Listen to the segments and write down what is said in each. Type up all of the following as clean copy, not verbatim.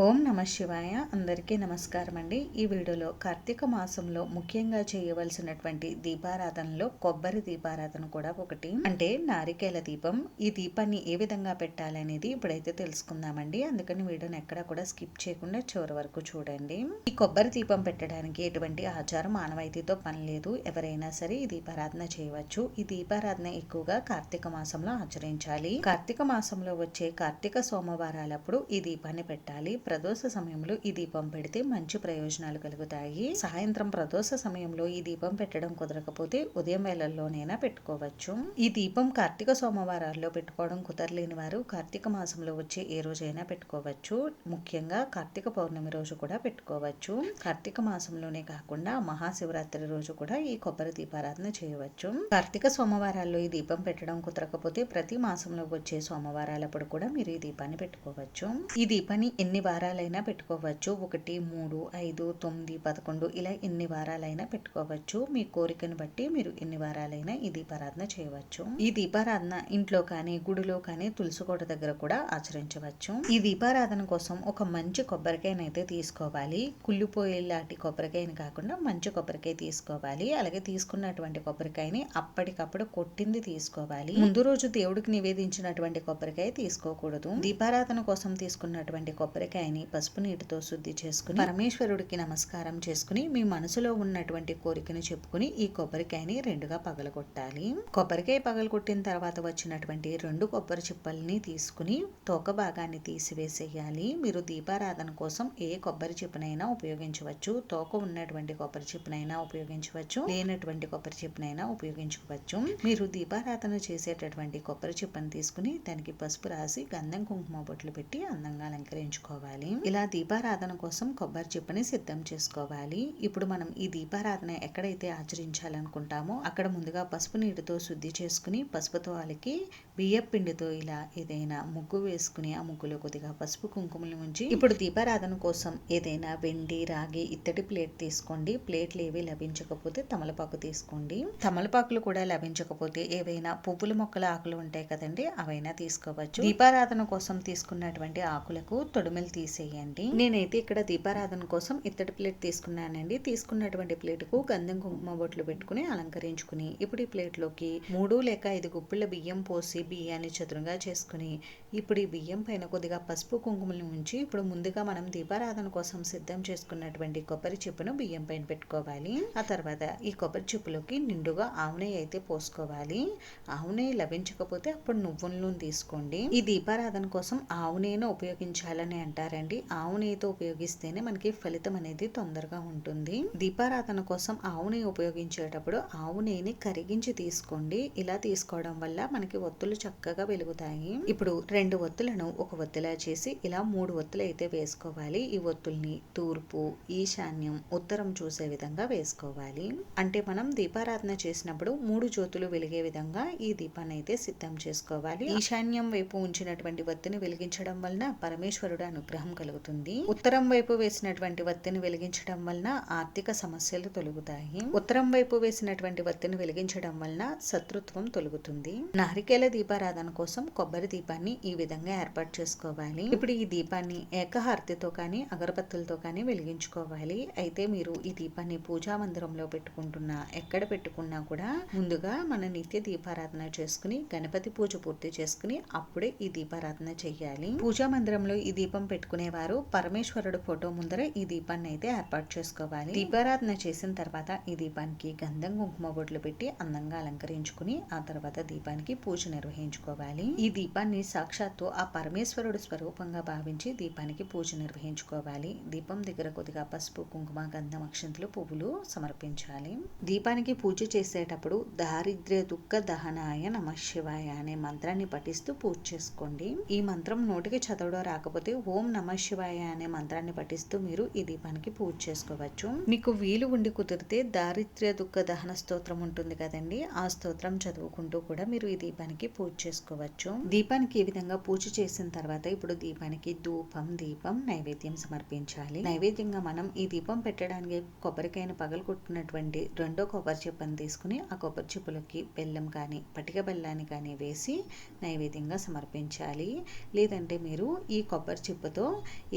ఓం నమ శివాయ. అందరికీ నమస్కారం అండి. ఈ వీడియోలో కార్తీక మాసంలో ముఖ్యంగా చేయవలసినటువంటి దీపారాధనలో కొబ్బరి దీపారాధన కూడా ఒకటి. అంటే నారికేల దీపం. ఈ దీపాన్ని ఏ విధంగా పెట్టాలనేది ఇప్పుడైతే తెలుసుకుందామండి. అందుకని వీడియోని ఎక్కడా కూడా స్కిప్ చేయకుండా చివరి వరకు చూడండి. ఈ కొబ్బరి దీపం పెట్టడానికి ఎటువంటి ఆచారం ఆనవాయితీతో పని లేదు. ఎవరైనా సరే ఈ దీపారాధన చేయవచ్చు. ఈ దీపారాధన ఎక్కువగా కార్తీక మాసంలో ఆచరించాలి. కార్తీక మాసంలో వచ్చే కార్తీక సోమవారాలప్పుడు ఈ దీపాన్ని పెట్టాలి. ప్రదోష సమయంలో ఈ దీపం పెడితే మంచి ప్రయోజనాలు కలుగుతాయి. సాయంత్రం ప్రదోష సమయంలో ఈ దీపం పెట్టడం కుదరకపోతే ఉదయం వేళల్లోనైనా పెట్టుకోవచ్చు. ఈ దీపం కార్తీక సోమవారాల్లో పెట్టుకోవడం కుదరలేని వారు కార్తీక మాసంలో వచ్చే ఏ రోజైనా పెట్టుకోవచ్చు. ముఖ్యంగా కార్తీక పౌర్ణమి రోజు కూడా పెట్టుకోవచ్చు. కార్తీక మాసంలోనే కాకుండా మహాశివరాత్రి రోజు కూడా ఈ కొబ్బరి దీపారాధన చేయవచ్చు. కార్తీక సోమవారాల్లో ఈ దీపం పెట్టడం కుదరకపోతే ప్రతి మాసంలో వచ్చే సోమవారాలప్పుడు కూడా మీరు ఈ దీపాన్ని పెట్టుకోవచ్చు. ఈ దీపాన్ని ఎన్ని వారాలైనా పెట్టుకోవచ్చు. 1, 3, 5, 9, 11 ఇలా ఎన్ని వారాలైనా పెట్టుకోవచ్చు. మీ కోరికను బట్టి మీరు ఎన్ని వారాలైనా ఈ దీపారాధన చేయవచ్చు. ఈ దీపారాధన ఇంట్లో కానీ గుడిలో కానీ తులసి కోట దగ్గర కూడా ఆచరించవచ్చు. ఈ దీపారాధన కోసం ఒక మంచి కొబ్బరికాయనైతే తీసుకోవాలి. కుళ్ళిపోయేలాంటి కొబ్బరికాయని కాకుండా మంచి కొబ్బరికాయ తీసుకోవాలి. అలాగే తీసుకున్నటువంటి కొబ్బరికాయని అప్పటికప్పుడు కొట్టింది తీసుకోవాలి. ముందు రోజు దేవుడికి నివేదించినటువంటి కొబ్బరికాయ తీసుకోకూడదు. దీపారాధన కోసం తీసుకున్నటువంటి కొబ్బరికాయని పసుపు నీటితో శుద్ధి చేసుకుని పరమేశ్వరుడికి నమస్కారం చేసుకుని మీ మనసులో ఉన్నటువంటి కోరికను చెప్పుకుని ఈ కొబ్బరికాయని రెండుగా పగలగొట్టాలి. కొబ్బరికాయ పగలగొట్టిన తర్వాత వచ్చినటువంటి 2 కొబ్బరి చిప్పల్ని తీసుకుని తోక భాగాన్ని తీసివేసేయాలి. మీరు దీపారాధన కోసం ఏ కొబ్బరి చిప్పనైనా ఉపయోగించవచ్చు. తోక ఉన్నటువంటి కొబ్బరి చిప్పనైనా ఉపయోగించవచ్చు, లేనటువంటి కొబ్బరి చిప్పనైనా ఉపయోగించుకోవచ్చు. మీరు దీపారాధన చేసేటటువంటి కొబ్బరి చిప్పని తీసుకుని దానికి పసుపు రాసి గంధం కుంకుమ బొట్లు పెట్టి అందంగా అలంకరించుకోవాలి. ఇలా దీపారాధన కోసం కొబ్బరి చిప్పని సిద్ధం చేసుకోవాలి. ఇప్పుడు మనం ఈ దీపారాధన ఎక్కడైతే ఆచరించాలనుకుంటామో అక్కడ ముందుగా పసుపు నీటితో శుద్ధి చేసుకుని పసుపుతో అలికి బియ్యం పిండితో ఇలా ఏదైనా ముగ్గు వేసుకుని ఆ ముగ్గులో కొద్దిగా పసుపు కుంకుమలు ఉంచి ఇప్పుడు దీపారాధన కోసం ఏదైనా వెండి, రాగి, ఇత్తడి ప్లేట్ తీసుకోండి. ప్లేట్లు ఏవి లభించకపోతే తమలపాకు తీసుకోండి. తమలపాకులు కూడా లభించకపోతే ఏవైనా పువ్వుల మొక్కల ఆకులు ఉంటాయి కదండి, అవైనా తీసుకోవచ్చు. దీపారాధన కోసం తీసుకున్నటువంటి ఆకులకు తొడిమెలు తీసేయండి. నేనైతే ఇక్కడ దీపారాధన కోసం ఇత్తడి ప్లేట్ తీసుకున్నానండి. తీసుకున్నటువంటి ప్లేటుకు గంధం కుంకుమ బొట్లు పెట్టుకుని అలంకరించుకుని ఇప్పుడు ఈ ప్లేట్లోకి 3 లేక 5 గుప్పిళ్ళ బియ్యం పోసి బియ్యాన్ని చదురుగా చేసుకుని ఇప్పుడు ఈ బియ్యం పైన కొద్దిగా పసుపు కుంకుమలు ఉంచి ఇప్పుడు ముందుగా మనం దీపారాధన కోసం సిద్ధం చేసుకున్నటువంటి కొబ్బరి చిప్పను బియ్యం పైన పెట్టుకోవాలి. ఆ తర్వాత ఈ కొబ్బరి చిప్పులోకి నిండుగా ఆవు నెయ్యి అయితే పోసుకోవాలి. ఆవు నెయ్యి లభించకపోతే అప్పుడు నువ్వుల నూనె తీసుకోండి. ఈ దీపారాధన కోసం ఆవు నెయ్యిని ఉపయోగించాలని అంటారండి. ఆవు నెయ్యితో ఉపయోగిస్తేనే మనకి ఫలితం అనేది తొందరగా ఉంటుంది. దీపారాధన కోసం ఆవు నెయ్యి ఉపయోగించేటప్పుడు ఆవు నెయ్యిని కరిగించి తీసుకోండి. ఇలా తీసుకోవడం వల్ల మనకి ఒత్తులు చక్కగా వెలుగుతాయి. ఇప్పుడు 2 ఒత్తులను ఒక ఒత్తిలా చేసి ఇలా 3 ఒత్తులు అయితే వేసుకోవాలి. ఈ ఒత్తుల్ని తూర్పు, ఈశాన్యం, ఉత్తరం చూసే విధంగా వేసుకోవాలి. అంటే మనం దీపారాధన చేసినప్పుడు 3 జ్యోతులు వెలిగే విధంగా ఈ దీపాన్ని అయితే సిద్ధం చేసుకోవాలి. ఈశాన్యం వైపు ఉంచినటువంటి ఒత్తిని వెలిగించడం వలన పరమేశ్వరుడు అనుగ్రహం కలుగుతుంది. ఉత్తరం వైపు వేసినటువంటి వత్తిని వెలిగించడం వలన ఆర్థిక సమస్యలు తొలగుతాయి. ఉత్తరం వైపు వేసినటువంటి వత్తిని వెలిగించడం వలన శత్రుత్వం తొలగుతుంది. నారికేల దీపారాధన కోసం కొబ్బరి దీపాన్ని ఈ విధంగా ఏర్పాటు చేసుకోవాలి. ఇప్పుడు ఈ దీపాన్ని ఏకహారతితో కానీ అగరబత్తులతో కానీ వెలిగించుకోవాలి. అయితే మీరు ఈ దీపాన్ని పూజా మందిరంలో పెట్టుకుంటున్నా ఎక్కడ పెట్టుకున్నా కూడా ముందుగా మన నిత్య దీపారాధన చేసుకుని గణపతి పూజ పూర్తి చేసుకుని అప్పుడే ఈ దీపారాధన చెయ్యాలి. పూజా మందిరంలో ఈ దీపం పెట్టుకునేవారు పరమేశ్వరుడు ఫోటో ముందర ఈ దీపాన్ని అయితే ఏర్పాటు చేసుకోవాలి. దీపారాధన చేసిన తర్వాత ఈ దీపానికి గంధం కుంకుమ బొట్లు పెట్టి అందంగా అలంకరించుకుని ఆ తర్వాత దీపానికి పూజ నిర్వహించుకోవాలి. ఈ దీపాన్ని సాక్షాత్తు ఆ పరమేశ్వరుడు స్వరూపంగా భావించి దీపానికి పూజ నిర్వహించుకోవాలి. దీపం దగ్గర కొద్దిగా పసుపు, కుంకుమ, గంధం, అక్షంతలు, పువ్వులు సమర్పించాలి. దీపానికి పూజ చేసేటప్పుడు దారిద్ర్య దుఃఖ దహనాయ నమః శివాయ అనే మంత్రాన్ని పఠిస్తూ పూజ చేసుకోండి. ఈ మంత్రం నోటికి చదవడం రాకపోతే ఓం నమః శివాయ అనే మంత్రాన్ని పఠిస్తూ మీరు ఈ దీపానికి పూజ చేసుకోవచ్చు. మీకు వీలు ఉండి కుదిరితే దారిద్ర్య దుఃఖ దహన స్తోత్రం ఉంటుంది కదండి, ఆ స్తోత్రం చదువుకుంటూ కూడా మీరు ఈ దీపానికి పూజ చేసుకోవచ్చు. దీపానికి ఈ విధంగా పూజ చేసిన తర్వాత ఇప్పుడు దీపానికి ధూపం, దీపం, నైవేద్యం సమర్పించాలి. నైవేద్యంగా మనం ఈ దీపం పెట్టడానికి కొబ్బరికాయను పగలగొట్టినటువంటి 2వ కొబ్బరి చిప్పని తీసుకుని ఆ కొబ్బరి చిప్పలోకి బెల్లం కానీ పటిక బెల్లాన్ని కానీ వేసి నైవేద్యంగా సమర్పించాలి. లేదంటే మీరు ఈ కొబ్బరి చిప్పతో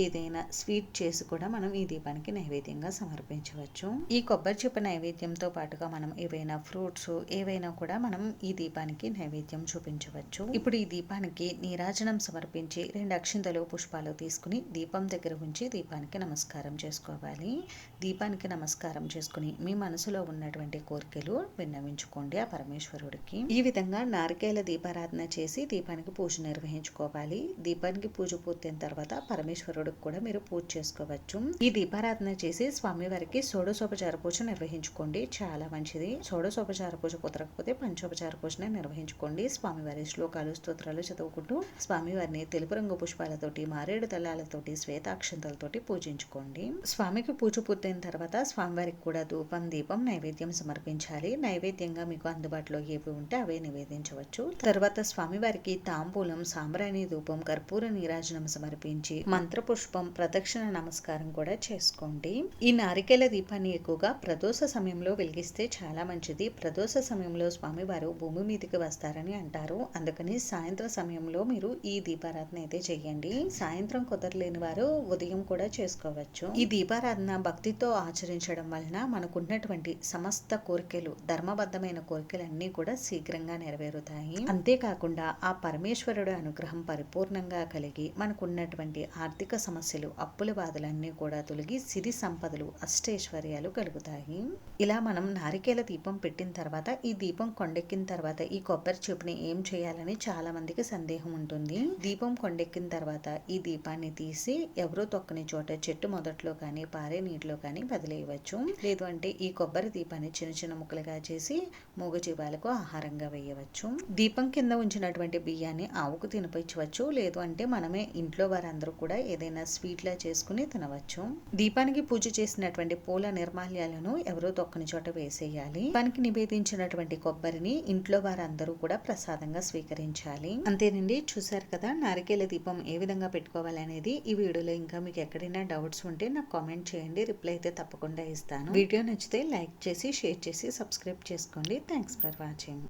ఏదైనా స్వీట్ చేసి కూడా మనం ఈ దీపానికి నైవేద్యంగా సమర్పించవచ్చు. ఈ కొబ్బరి చిప్ప నైవేద్యంతో పాటుగా మనం ఏవైనా ఫ్రూట్స్ ఏవైనా కూడా మనం ఈ దీపానికి నైవేద్యం చూపించవచ్చు. ఇప్పుడు ఈ దీపానికి నీరాజనం సమర్పించి 2 అక్షింతలు పుష్పాలు తీసుకుని దీపం దగ్గర ఉంచి దీపానికి నమస్కారం చేసుకోవాలి. దీపానికి నమస్కారం చేసుకుని మీ మనసులో ఉన్నటువంటి కోరికలు విన్నవించుకోండి ఆ పరమేశ్వరుడికి. ఈ విధంగా నారికేల దీపారాధన చేసి దీపానికి పూజ నిర్వహించుకోవాలి. దీపానికి పూజ పూర్తయిన తర్వాత పరమేశ్వరుడికి కూడా మీరు పూజ చేసుకోవచ్చు. ఈ దీపారాధన చేసి స్వామివారికి షోడశోపచార పూజ నిర్వహించుకోండి, చాలా మంచిది. షోడశోపచార పూజ కుదరకపోతే పంచోపచార పూజనే నిర్వహించుకోండి. స్వామివారి శ్లోకాలు స్తోత్రాలు చదువుకుంటూ స్వామివారిని తెలుపు రంగు పుష్పాలతోటి మారేడు దళాలతోటి శ్వేతాక్షంతలతోటి పూజించుకోండి. స్వామికి పూజ పూర్తయిన తర్వాత స్వామివారికి కూడా ధూపం దీపం నైవేద్యం సమర్పించాలి. నైవేద్యంగా మీకు అందుబాటులో ఏవి ఉంటే అవే నివేదించవచ్చు. తర్వాత స్వామివారికి తాంబూలం సాంబ్రాణి ధూపం కర్పూర నీరాజనం సమర్పించి మంత్రపుష్పం ప్రదక్షిణ నమస్కారం కూడా చేసుకోండి. ఈ నారికేల దీపాన్ని ఎక్కువగా ప్రదోష సమయంలో వెలిగిస్తే చాలా మంచిది. ప్రదోష సమయంలో స్వామివారు భూమి మీదకి వస్తారని అంటారు. అందుకని సాయంత్రం సమయంలో మీరు ఈ దీపారాధన అయితే చెయ్యండి. సాయంత్రం కుదరలేని వారు ఉదయం కూడా చేసుకోవచ్చు. ఈ దీపారాధన భక్తితో ఆచరించడం వలన మనకున్నటువంటి సమస్త కోరికలు ధర్మబద్ధమైన కోరికలన్నీ కూడా శీఘ్రంగా నెరవేరుతాయి. అంతేకాకుండా ఆ పరమేశ్వరుడు అనుగ్రహం పరిపూర్ణంగా కలిగి మనకున్నటువంటి ఆర్థిక సమస్యలు అప్పుల బాధలన్నీ కూడా తొలగి సిరి సంపదలు అష్టైశ్వర్యాలు కలుగుతాయి. ఇలా మనం నారికేల దీపం పెట్టిన తర్వాత ఈ దీపం కొండెక్కిన తర్వాత ఈ కొబ్బరి చెప్పుని ఏం చేయాలని చాలా మందికి సందేహం ఉంటుంది. దీపం కొండెక్కిన తర్వాత ఈ దీపాన్ని తీసి ఎవరో తొక్కని చోట చెట్టు మొదట్లో కానీ పారే నీటిలో కానీ వదిలేయవచ్చు. లేదు అంటే ఈ కొబ్బరి దీపాన్ని చిన్న చిన్న ముక్కలుగా చేసి మూగజీవాలకు ఆహారంగా వేయవచ్చు. దీపం కింద ఉంచినటువంటి బియ్యాన్ని ఆవుకు తినిపించవచ్చు. లేదు అంటే మనమే ఇంట్లో వారందరూ కూడా ఏదైనా స్వీట్ లా చేసుకుని తినవచ్చు. దీపానికి పూజ చేసినటువంటి పూల నిర్మాల్యాలను ఎవరో తొక్కని చోట వేసేయాలి. దీపానికి నివేదించినటువంటి కొబ్బరిని ఇంట్లో వారందరూ కూడా ప్రసాదంగా స్వీకరించాలి. అంతేనండి, చూసారు కదా నారికేల దీపం ఏ విధంగా పెట్టుకోవాలి అనేది. ఈ వీడియోలో ఇంకా మీకు ఎక్కడైనా డౌట్స్ ఉంటే నాకు కామెంట్ చేయండి, రిప్లై అయితే తప్పకుండా ఇస్తాను. వీడియో నచ్చితే లైక్ చేసి షేర్ చేసి సబ్స్క్రైబ్ చేసుకోండి. Thanks for watching.